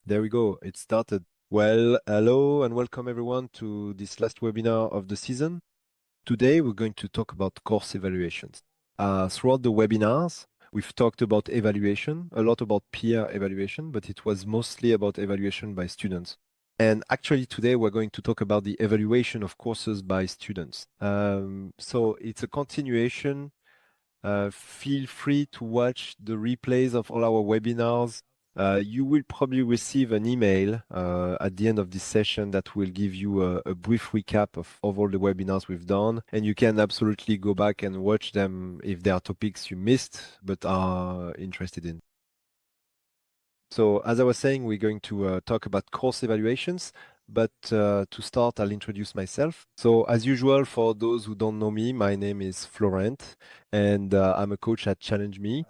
There we go. It started. Well, hello and welcome everyone to this last webinar of the season. Today we're going to talk about course evaluations. Throughout the webinars, we've talked about evaluation, a lot about peer evaluation, but it was mostly about evaluation by students. And actually today we're going to talk about the evaluation of courses by students. So it's a continuation. Feel free to watch the replays of all our webinars. You will probably receive an email at the end of this session that will give you a brief recap of all the webinars we've done. And you can absolutely go back and watch them if there are topics you missed but are interested in. So as I was saying, we're going to talk about course evaluations. But to start, I'll introduce myself. So as usual, for those who don't know me, my name is Florent, and I'm a coach at Challenge Me.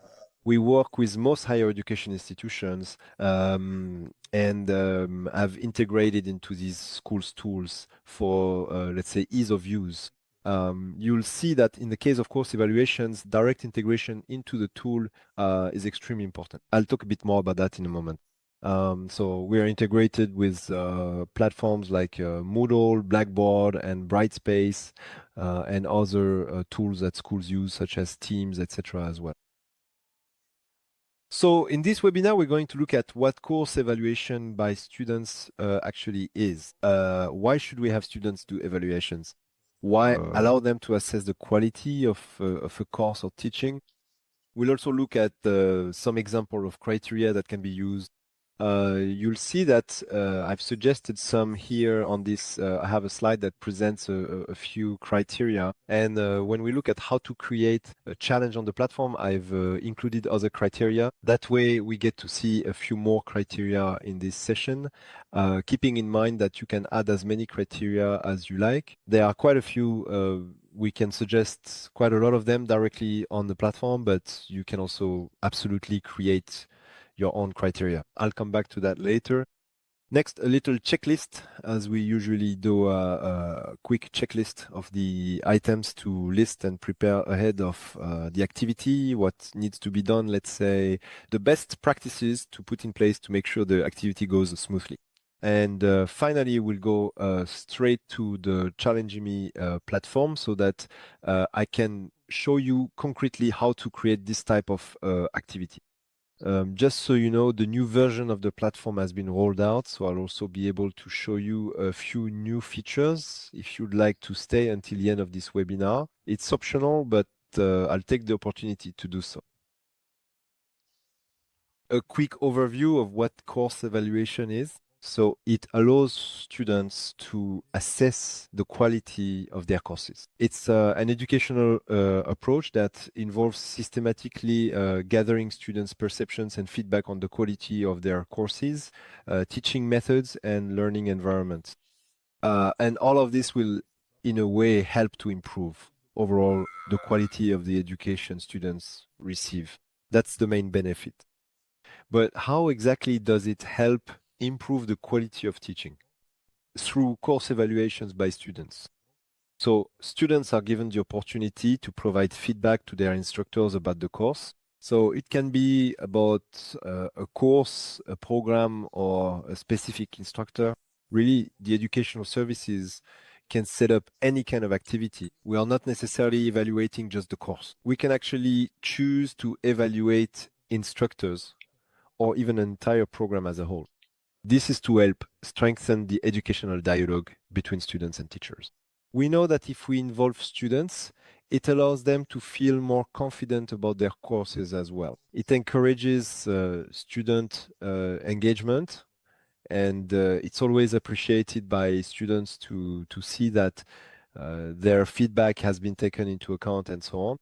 We work with most higher education institutions and have integrated into these schools tools for, let's say, ease of use. You'll see that in the case of course evaluations, direct integration into the tool is extremely important. I'll talk a bit more about that in a moment. So we are integrated with platforms like Moodle, Blackboard, and Brightspace, and other tools that schools use, such as Teams, etc. as well. So in this webinar, we're going to look at what course evaluation by students actually is. Why should we have students do evaluations? Why allow them to assess the quality of a course or teaching? We'll also look at some example of criteria that can be used. You'll see that I've suggested some here on this. I have a slide that presents a few criteria. And when we look at how to create a challenge on the platform, I've included other criteria. That way we get to see a few more criteria in this session, keeping in mind that you can add as many criteria as you like. There are quite a few. We can suggest quite a lot of them directly on the platform, but you can also absolutely create your own criteria. I'll come back to that later. Next, a little checklist, as we usually do a quick checklist of the items to list and prepare ahead of the activity, what needs to be done, let's say, the best practices to put in place to make sure the activity goes smoothly. And finally, we'll go straight to the Challenge Me platform so that I can show you concretely how to create this type of activity. Just so you know, the new version of the platform has been rolled out, so I'll also be able to show you a few new features if you'd like to stay until the end of this webinar. It's optional, but I'll take the opportunity to do so. A quick overview of what course evaluation is. So it allows students to assess the quality of their courses. It's an educational approach that involves systematically gathering students' perceptions and feedback on the quality of their courses, teaching methods, and learning environments. And all of this will, in a way, help to improve overall the quality of the education students receive. That's the main benefit. But how exactly does it help improve the quality of teaching? Through course evaluations by students. So students are given the opportunity to provide feedback to their instructors about the course. So it can be about a course, a program, or a specific instructor. Really, the educational services can set up any kind of activity. We are not necessarily evaluating just the course. We can actually choose to evaluate instructors or even an entire program as a whole. This is to help strengthen the educational dialogue between students and teachers. We know that if we involve students, it allows them to feel more confident about their courses as well. It encourages student engagement, and it's always appreciated by students to see that their feedback has been taken into account and so on.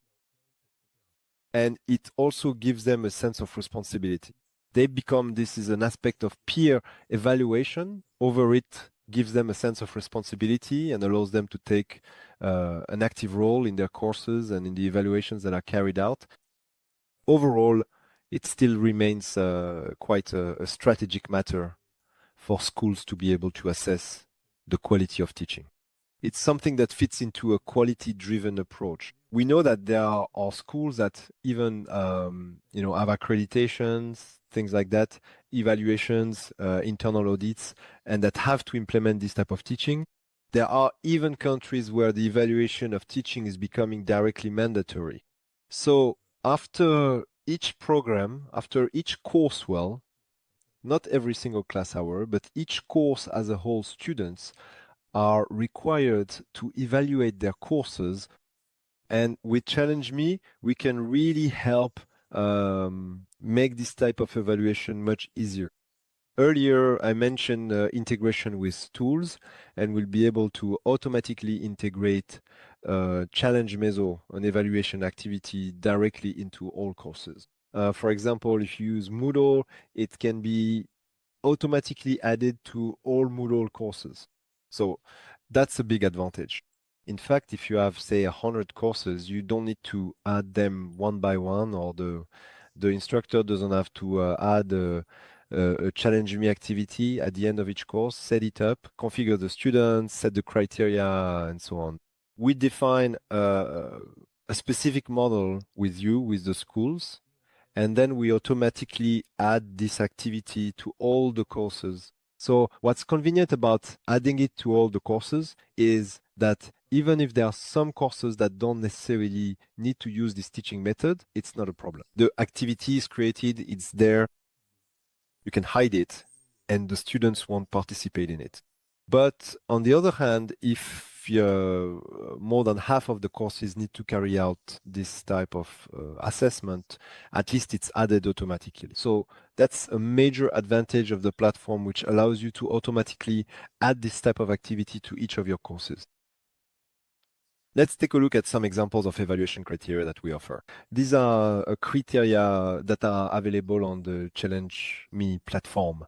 And it also gives them a sense of responsibility. This is an aspect of peer evaluation. Over it gives them a sense of responsibility and allows them to take an active role in their courses and in the evaluations that are carried out. Overall, it still remains quite a strategic matter for schools to be able to assess the quality of teaching. It's something that fits into a quality-driven approach. We know that there are schools that even have accreditations, things like that, evaluations, internal audits, and that have to implement this type of teaching. There are even countries where the evaluation of teaching is becoming directly mandatory. So after each program, after each course, well, not every single class hour, but each course as a whole, students are required to evaluate their courses. And with Challenge Me, we can really help make this type of evaluation much easier. Earlier, I mentioned integration with tools, and we'll be able to automatically integrate Challenge Meso, an evaluation activity, directly into all courses. For example, if you use Moodle, it can be automatically added to all Moodle courses. So that's a big advantage. In fact, if you have, say, 100 courses, you don't need to add them one by one, or the instructor doesn't have to add a Challenge Me activity at the end of each course, set it up, configure the students, set the criteria, and so on. We define a specific model with you, with the schools, and then we automatically add this activity to all the courses. So what's convenient about adding it to all the courses is that even if there are some courses that don't necessarily need to use this teaching method, it's not a problem. The activity is created, it's there, you can hide it, and the students won't participate in it. But on the other hand, if more than half of the courses need to carry out this type of assessment, at least it's added automatically. So that's a major advantage of the platform, which allows you to automatically add this type of activity to each of your courses. Let's take a look at some examples of evaluation criteria that we offer. These are criteria that are available on the Challenge Me platform.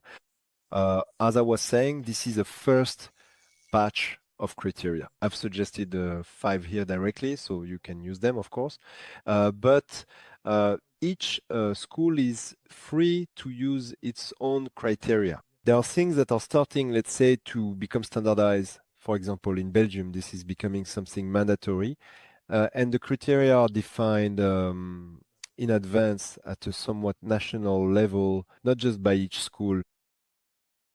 As I was saying, this is a first batch of criteria. I've suggested 5 here directly, so you can use them, of course. But each school is free to use its own criteria. There are things that are starting, let's say, to become standardized. For example, in Belgium, this is becoming something mandatory. And the criteria are defined in advance at a somewhat national level, not just by each school.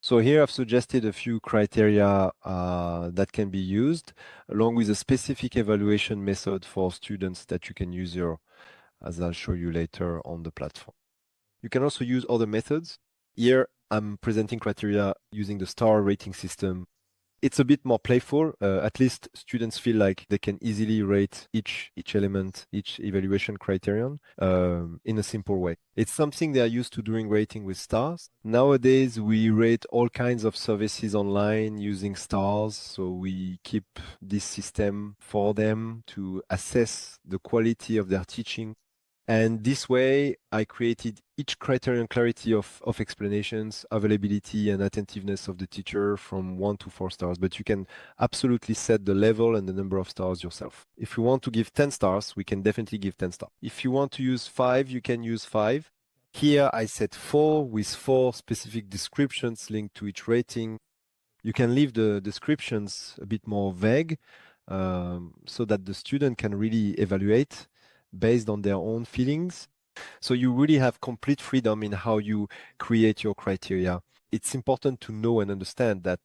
So here I've suggested a few criteria that can be used, along with a specific evaluation method for students that you can use here, as I'll show you later on the platform. You can also use other methods. Here I'm presenting criteria using the star rating system. It's a bit more playful. At least students feel like they can easily rate each element, each evaluation criterion in a simple way. It's something they are used to doing rating with stars. Nowadays, we rate all kinds of services online using stars. So we keep this system for them to assess the quality of their teaching. And this way, I created each criterion clarity of explanations, availability, and attentiveness of the teacher from 1 to 4 stars. But you can absolutely set the level and the number of stars yourself. If you want to give 10 stars, we can definitely give 10 stars. If you want to use 5, you can use 5. Here, I set 4 with 4 specific descriptions linked to each rating. You can leave the descriptions a bit more vague so that the student can really evaluate based on their own feelings. So you really have complete freedom in how you create your criteria. It's important to know and understand that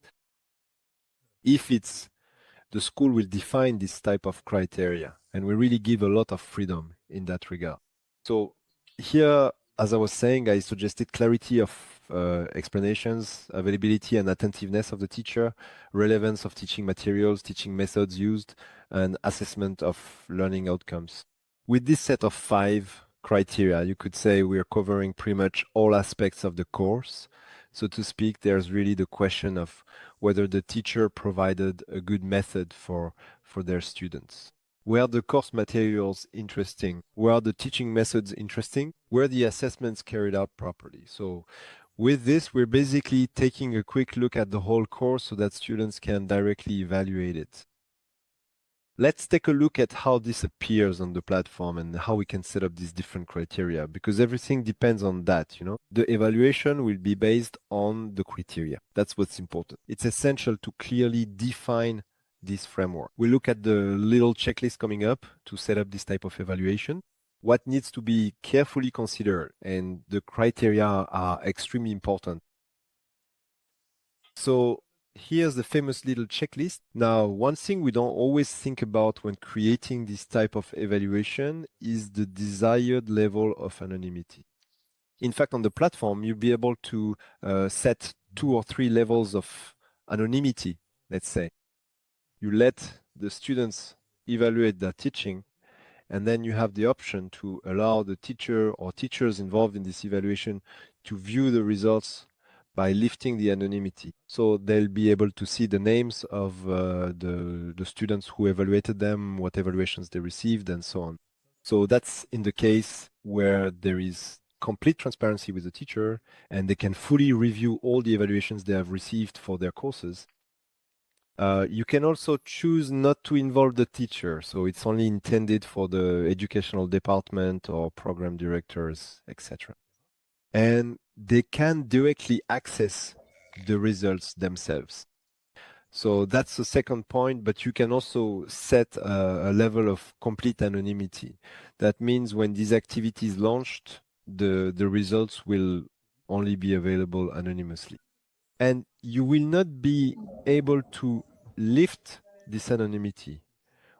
if it's the school will define this type of criteria, and we really give a lot of freedom in that regard. So here, as I was saying, I suggested clarity of explanations, availability and attentiveness of the teacher, relevance of teaching materials, teaching methods used, and assessment of learning outcomes. With this set of 5 criteria, you could say we're covering pretty much all aspects of the course. So to speak, there's really the question of whether the teacher provided a good method for their students. Were the course materials interesting? Were the teaching methods interesting? Were the assessments carried out properly? So with this, we're basically taking a quick look at the whole course so that students can directly evaluate it. Let's take a look at how this appears on the platform and how we can set up these different criteria, because everything depends on that, you know. The evaluation will be based on the criteria. That's what's important. It's essential to clearly define this framework. We look at the little checklist coming up to set up this type of evaluation. What needs to be carefully considered, and the criteria are extremely important. So here's the famous little checklist. Now, one thing we don't always think about when creating this type of evaluation is the desired level of anonymity. In fact, on the platform, you'll be able to set 2 or 3 levels of anonymity, let's say. You let the students evaluate their teaching, and then you have the option to allow the teacher or teachers involved in this evaluation to view the results by lifting the anonymity. So they'll be able to see the names of the students who evaluated them, what evaluations they received, and so on. So that's in the case where there is complete transparency with the teacher and they can fully review all the evaluations they have received for their courses. You can also choose not to involve the teacher, so it's only intended for the educational department or program directors, etc. And they can directly access the results themselves. So that's the second point, but you can also set a level of complete anonymity. That means when this activity is launched, the results will only be available anonymously. And you will not be able to lift this anonymity.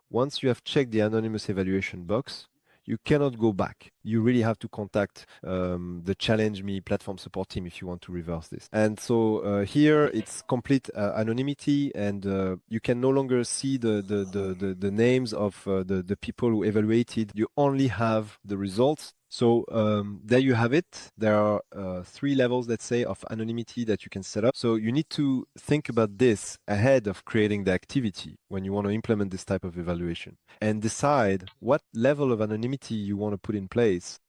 Once you have checked the anonymous evaluation box, you cannot go back. You really have to contact the Challenge Me platform support team if you want to reverse this. And so here it's complete anonymity, and you can no longer see the names of the people who evaluated. You only have the results. So there you have it. There are 3 levels, let's say, of anonymity that you can set up. So you need to think about this ahead of creating the activity when you want to implement this type of evaluation, and decide what level of anonymity you want to put in place.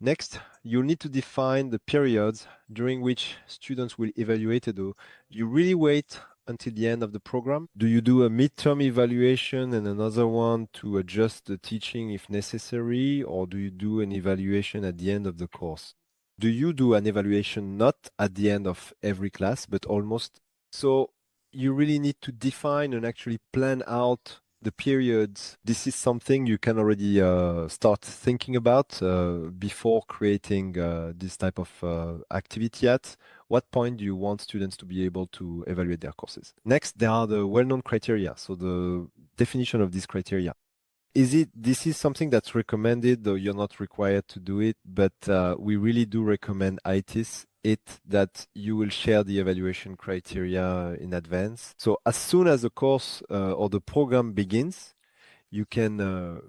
Next, you'll need to define the periods during which students will evaluate. Do you really wait until the end of the program? Do you do a midterm evaluation and another one to adjust the teaching if necessary, or do you do an evaluation at the end of the course? Do you do an evaluation not at the end of every class, but almost? So you really need to define and actually plan out the periods. This is something you can already start thinking about before creating this type of activity. At what point do you want students to be able to evaluate their courses? Next, there are the well-known criteria. So the definition of these criteria. This is something that's recommended, though you're not required to do it, but we really do recommend that you will share the evaluation criteria in advance. So as soon as the course or the program begins, you can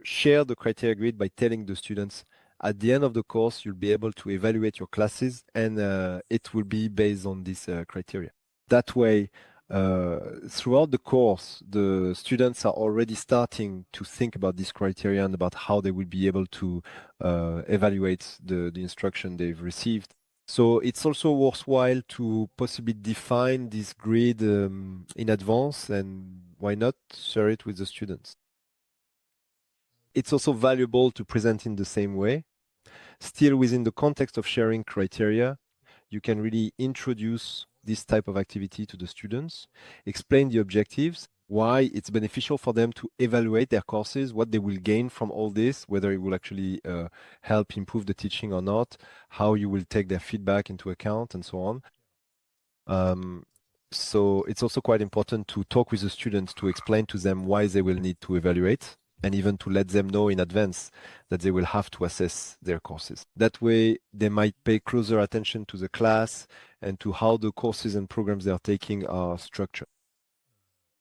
share the criteria grid by telling the students at the end of the course, you'll be able to evaluate your classes, and it will be based on this criteria. That way, throughout the course, the students are already starting to think about this criteria and about how they will be able to evaluate the instruction they've received. So it's also worthwhile to possibly define this grid in advance, and why not share it with the students. It's also valuable to present in the same way. Still within the context of sharing criteria, you can really introduce this type of activity to the students, explain the objectives, why it's beneficial for them to evaluate their courses, what they will gain from all this, whether it will actually help improve the teaching or not, how you will take their feedback into account, and so on. So it's also quite important to talk with the students to explain to them why they will need to evaluate, and even to let them know in advance that they will have to assess their courses. That way, they might pay closer attention to the class and to how the courses and programs they are taking are structured.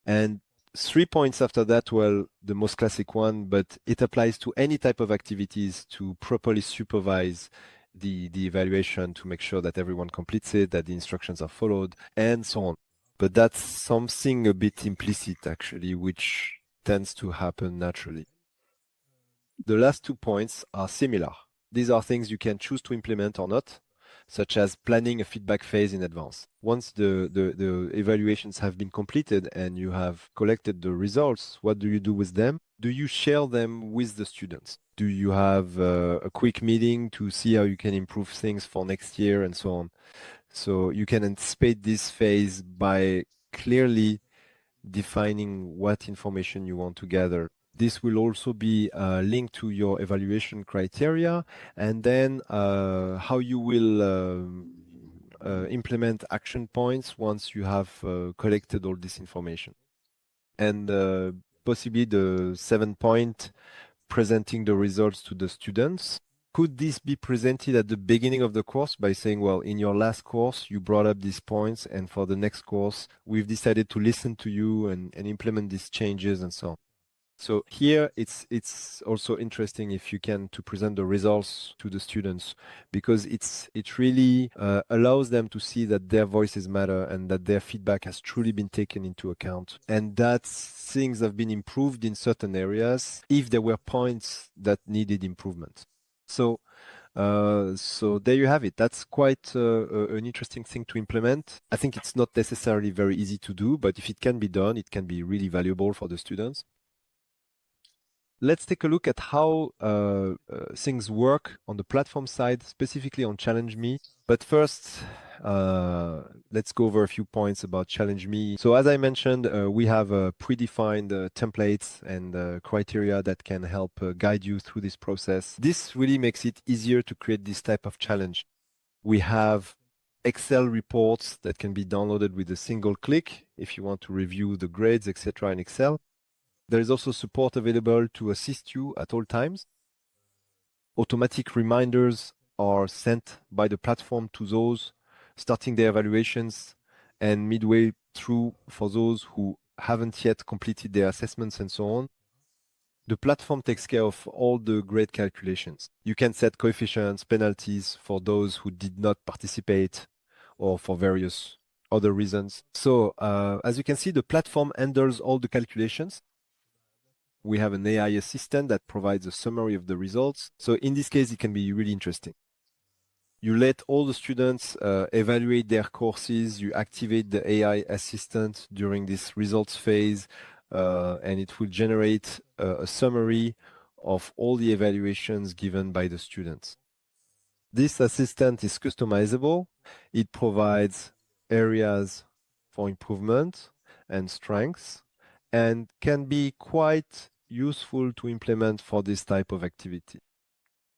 And 3 points after that, well, the most classic one, but it applies to any type of activities to properly supervise the evaluation, to make sure that everyone completes it, that the instructions are followed, and so on. But that's something a bit implicit, actually, which tends to happen naturally. The last 2 points are similar. These are things you can choose to implement or not, such as planning a feedback phase in advance. Once the evaluations have been completed and you have collected the results, what do you do with them? Do you share them with the students? Do you have a quick meeting to see how you can improve things for next year, and so on? So you can anticipate this phase by clearly defining what information you want to gather. This will also be linked to your evaluation criteria, and then how you will implement action points once you have collected all this information. And possibly the 7-point presenting the results to the students. Could this be presented at the beginning of the course by saying, well, in your last course, you brought up these points, and for the next course, we've decided to listen to you and implement these changes and so on. So here it's also interesting if you can to present the results to the students, because it really allows them to see that their voices matter and that their feedback has truly been taken into account, and that things have been improved in certain areas if there were points that needed improvement. So there you have it. That's quite an interesting thing to implement. I think it's not necessarily very easy to do, but if it can be done, it can be really valuable for the students. Let's take a look at how things work on the platform side, specifically on Challenge Me. But first, let's go over a few points about Challenge Me. So as I mentioned, we have predefined templates and criteria that can help guide you through this process. This really makes it easier to create this type of challenge. We have Excel reports that can be downloaded with a single click if you want to review the grades, etc. in Excel. There is also support available to assist you at all times. Automatic reminders are sent by the platform to those starting their evaluations and midway through for those who haven't yet completed their assessments and so on. The platform takes care of all the grade calculations. You can set coefficients, penalties for those who did not participate or for various other reasons. So as you can see, the platform handles all the calculations. We have an AI assistant that provides a summary of the results. So in this case, it can be really interesting. You let all the students evaluate their courses. You activate the AI assistant during this results phase, and it will generate a summary of all the evaluations given by the students. This assistant is customizable. It provides areas for improvement and strengths, and can be quite useful to implement for this type of activity.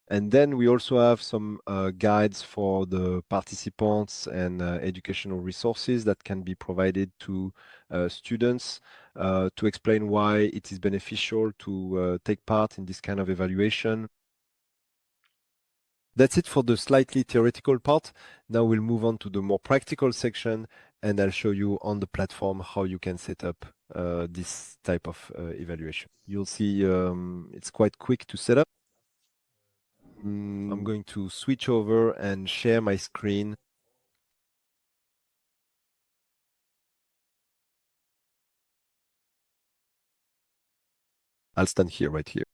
And then we also have some guides for the participants and educational resources that can be provided to students to explain why it is beneficial to take part in this kind of evaluation. That's it for the slightly theoretical part. Now we'll move on to the more practical section, and I'll show you on the platform how you can set up this type of evaluation. You'll see it's quite quick to set up. I'm going to switch over and share my screen. I'll stand here, right here.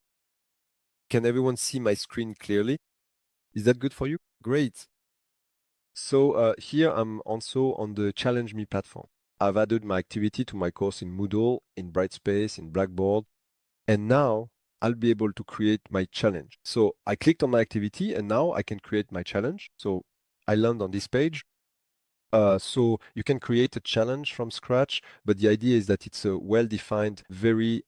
Can everyone see my screen clearly? Is that good for you? Great. So here I'm also on the Challenge Me platform. I've added my activity to my course in Moodle, in Brightspace, in Blackboard, and now I'll be able to create my challenge. So I clicked on my activity and now I can create my challenge. So I land on this page. So you can create a challenge from scratch, but the idea is that it's a well-defined, very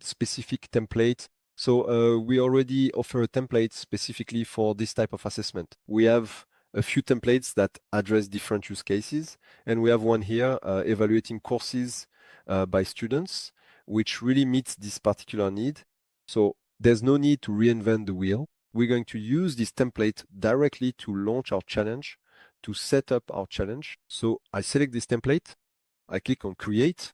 specific template. So we already offer a template specifically for this type of assessment. We have a few templates that address different use cases, and we have one here evaluating courses by students, which really meets this particular need. So there's no need to reinvent the wheel. We're going to use this template directly to launch our challenge, to set up our challenge. So I select this template, I click on create,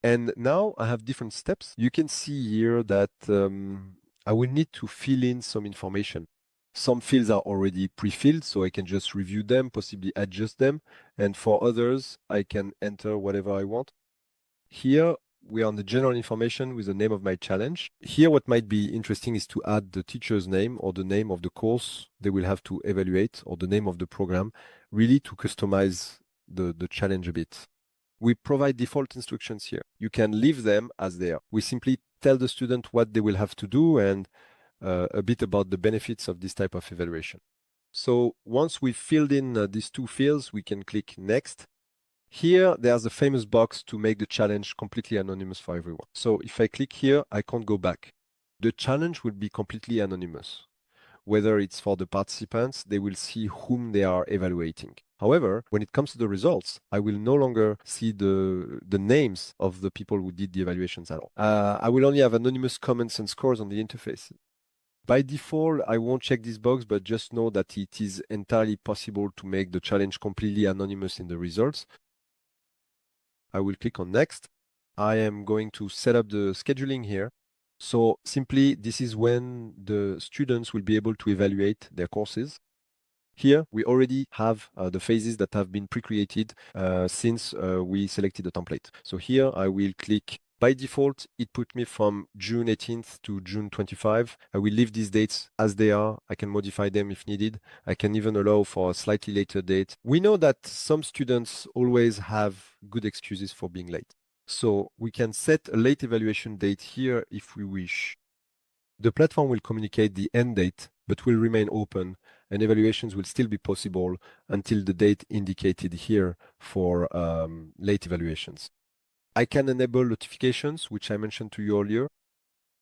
and now I have different steps. You can see here that I will need to fill in some information. Some fields are already pre-filled, so I can just review them, possibly adjust them. And for others, I can enter whatever I want. Here, we are on the general information with the name of my challenge. Here, what might be interesting is to add the teacher's name or the name of the course they will have to evaluate, or the name of the program, really to customize the challenge a bit. We provide default instructions here. You can leave them as they are. We simply tell the student what they will have to do and a bit about the benefits of this type of evaluation. So once we've filled in these two fields, we can click next. Here, there's a famous box to make the challenge completely anonymous for everyone. So if I click here, I can't go back. The challenge will be completely anonymous. Whether it's for the participants, they will see whom they are evaluating. However, when it comes to the results, I will no longer see the names of the people who did the evaluations at all. I will only have anonymous comments and scores on the interface. By default, I won't check this box, but just know that it is entirely possible to make the challenge completely anonymous in the results. I will click on next. I am going to set up the scheduling here. So simply, this is when the students will be able to evaluate their courses. Here, we already have the phases that have been pre-created since we selected the template. So here, I will click. By default, it put me from June 18th to June 25. I will leave these dates as they are. I can modify them if needed. I can even allow for a slightly later date. We know that some students always have good excuses for being late. So we can set a late evaluation date here if we wish. The platform will communicate the end date, but will remain open, and evaluations will still be possible until the date indicated here for late evaluations. I can enable notifications, which I mentioned to you earlier.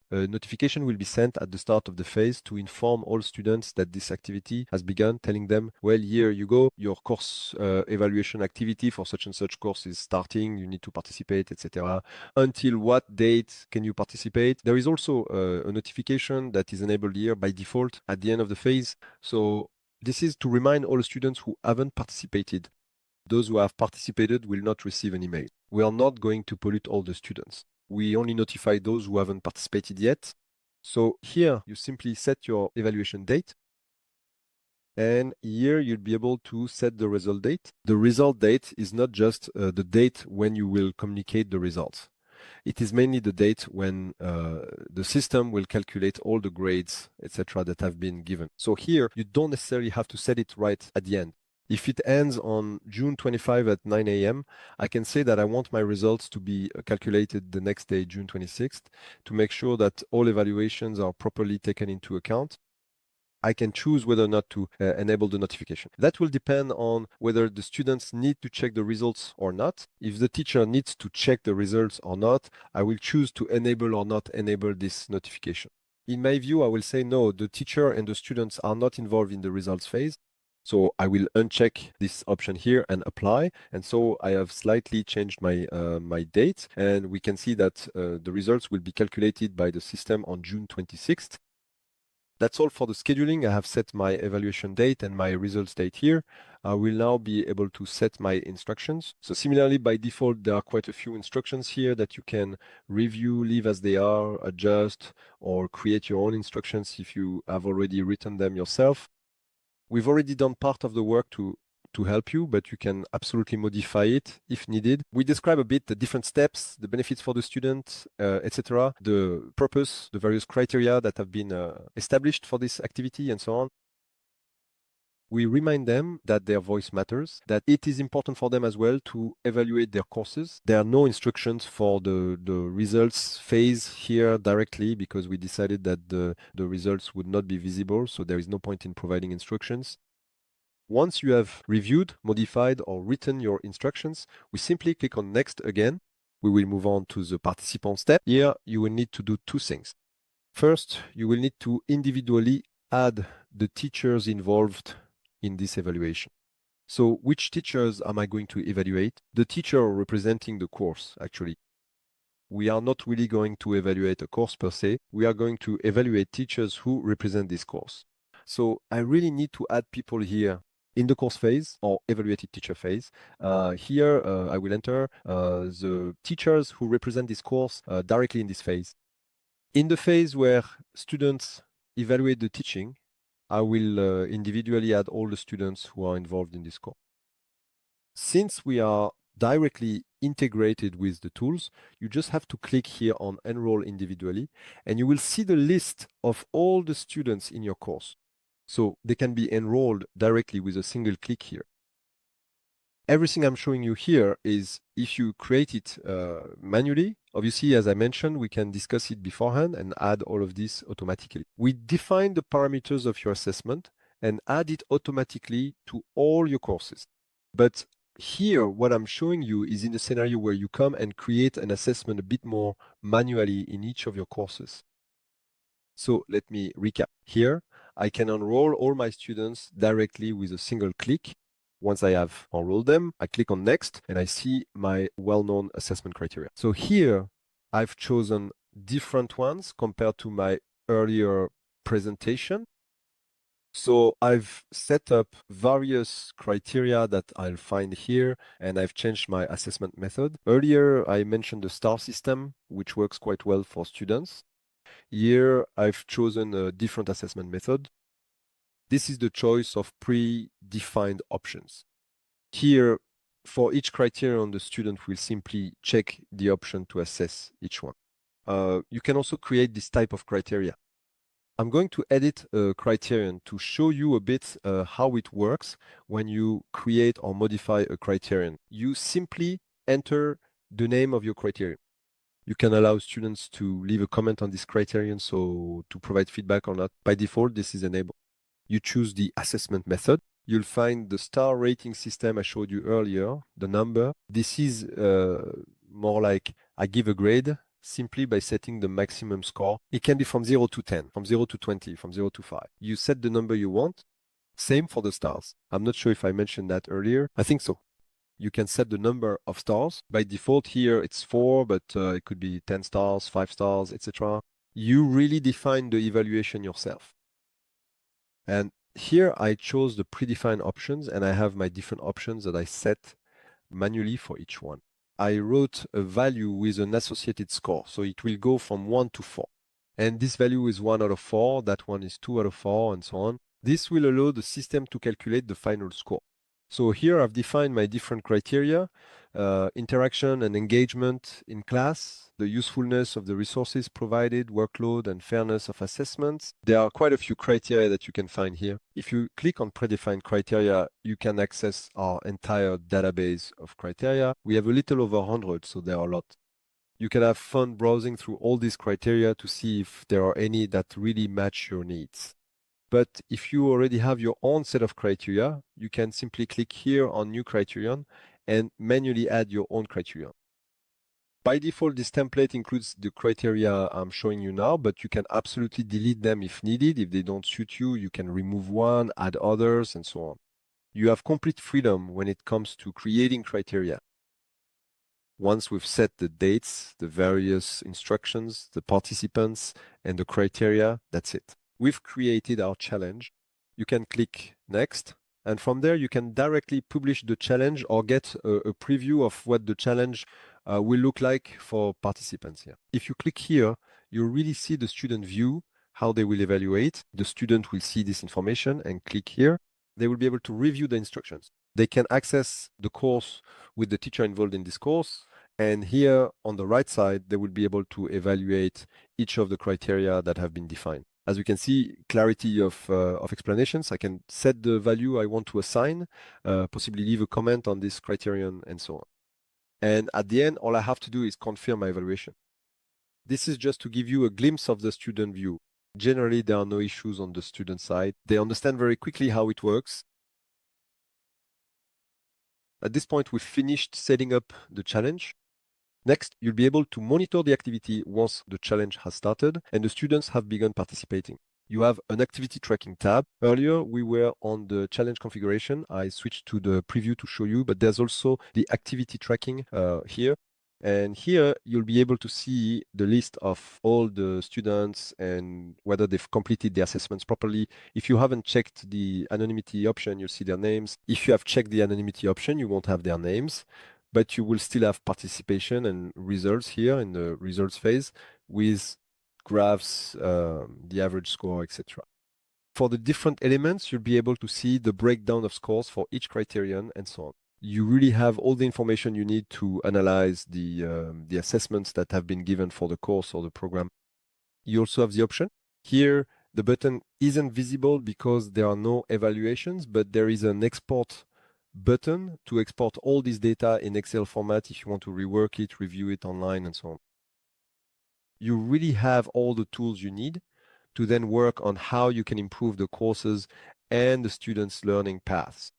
A notification will be sent at the start of the phase to inform all students that this activity has begun, telling them, well, here you go, your course evaluation activity for such and such course is starting, you need to participate, etc. Until what date can you participate? There is also a notification that is enabled here by default at the end of the phase. So this is to remind all students who haven't participated. Those who have participated will not receive an email. We are not going to pollute all the students. We only notify those who haven't participated yet. So here you simply set your evaluation date. And here you'll be able to set the result date. The result date is not just the date when you will communicate the results. It is mainly the date when the system will calculate all the grades, etc., that have been given. So here you don't necessarily have to set it right at the end. If it ends on June 25 at 9 a.m., I can say that I want my results to be calculated the next day, June 26th, to make sure that all evaluations are properly taken into account. I can choose whether or not to enable the notification. That will depend on whether the students need to check the results or not. If the teacher needs to check the results or not, I will choose to enable or not enable this notification. In my view, I will say no, the teacher and the students are not involved in the results phase. So I will uncheck this option here and apply. And so I have slightly changed my my date, and we can see that the results will be calculated by the system on June 26th. That's all for the scheduling. I have set my evaluation date and my results date here. I will now be able to set my instructions. So similarly, by default, there are quite a few instructions here that you can review, leave as they are, adjust, or create your own instructions if you have already written them yourself. We've already done part of the work to help you, but you can absolutely modify it if needed. We describe a bit the different steps, the benefits for the student, etc., the purpose, the various criteria that have been established for this activity, and so on. We remind them that their voice matters, that it is important for them as well to evaluate their courses. There are no instructions for the results phase here directly because we decided that the results would not be visible, so there is no point in providing instructions. Once you have reviewed, modified, or written your instructions, we simply click on Next again. We will move on to the participant step. Here, you will need to do two things. First, you will need to individually add the teachers involved in this evaluation. So which teachers am I going to evaluate? The teacher representing the course, actually. We are not really going to evaluate a course per se. We are going to evaluate teachers who represent this course. So I really need to add people here in the course phase or evaluated teacher phase. Here, I will enter the teachers who represent this course directly in this phase. In the phase where students evaluate the teaching, I will individually add all the students who are involved in this course. Since we are directly integrated with the tools, you just have to click here on Enroll Individually, and you will see the list of all the students in your course. So they can be enrolled directly with a single click here. Everything I'm showing you here is if you create it manually. Obviously, as I mentioned, we can discuss it beforehand and add all of this automatically. We define the parameters of your assessment and add it automatically to all your courses. But Here, what I'm showing you is in a scenario where you come and create an assessment a bit more manually in each of your courses. So let me recap. Here, I can enroll all my students directly with a single click. Once I have enrolled them, I click on next and I see my well-known assessment criteria. So here, I've chosen different ones compared to my earlier presentation. So I've set up various criteria that I'll find here, and I've changed my assessment method. Earlier, I mentioned the STAR system, which works quite well for students. Here, I've chosen a different assessment method. This is the choice of predefined options. Here, for each criterion, the student will simply check the option to assess each one. You can also create this type of criteria. I'm going to edit a criterion to show you a bit how it works when you create or modify a criterion. You simply enter the name of your criterion. You can allow students to leave a comment on this criterion, so to provide feedback or not. By default, this is enabled. You choose the assessment method. You'll find the star rating system I showed you earlier, the number. This is more like I give a grade simply by setting the maximum score. It can be from 0 to 10, from 0 to 20, from 0 to 5. You set the number you want. Same for the stars. I'm not sure if I mentioned that earlier. I think so. You can set the number of stars. By default here, it's 4, but it could be 10 stars, 5 stars, etc. You really define the evaluation yourself. And here I chose the predefined options, and I have my different options that I set manually for each one. I wrote a value with an associated score. So it will go from 1 to 4. And this value is 1 out of 4, that one is 2 out of 4, and so on. This will allow the system to calculate the final score. So here I've defined my different criteria, interaction and engagement in class, the usefulness of the resources provided, workload, and fairness of assessments. There are quite a few criteria that you can find here. If you click on predefined criteria, you can access our entire database of criteria. We have a little over 100, so there are a lot. You can have fun browsing through all these criteria to see if there are any that really match your needs. But if you already have your own set of criteria, you can simply click here on New Criterion and manually add your own criterion. By default, this template includes the criteria I'm showing you now, but you can absolutely delete them if needed. If they don't suit you, you can remove one, add others, and so on. You have complete freedom when it comes to creating criteria. Once we've set the dates, the various instructions, the participants, and the criteria, that's it. We've created our challenge. You can click next, and from there you can directly publish the challenge or get a preview of what the challenge will look like for participants here. If you click here, you really see the student view, how they will evaluate. The student will see this information and click here. They will be able to review the instructions. They can access the course with the teacher involved in this course. And here on the right side, they will be able to evaluate each of the criteria that have been defined. As you can see, clarity of explanations. I can set the value I want to assign, possibly leave a comment on this criterion, and so on. And at the end, all I have to do is confirm my evaluation. This is just to give you a glimpse of the student view. Generally, there are no issues on the student side. They understand very quickly how it works. At this point, we've finished setting up the challenge. Next, you'll be able to monitor the activity once the challenge has started and the students have begun participating. You have an activity tracking tab. Earlier, we were on the challenge configuration. I switched to the preview to show you, but there's also the activity tracking here. And here, you'll be able to see the list of all the students and whether they've completed the assessments properly. If you haven't checked the anonymity option, you'll see their names. If you have checked the anonymity option, you won't have their names, but you will still have participation and results here in the results phase with graphs, the average score, etc. For the different elements, you'll be able to see the breakdown of scores for each criterion and so on. You really have all the information you need to analyze the assessments that have been given for the course or the program. You also have the option. Here, the button isn't visible because there are no evaluations, but there is an export button to export all this data in Excel format if you want to rework it, review it online, and so on. You really have all the tools you need to then work on how you can improve the courses and the students' learning paths.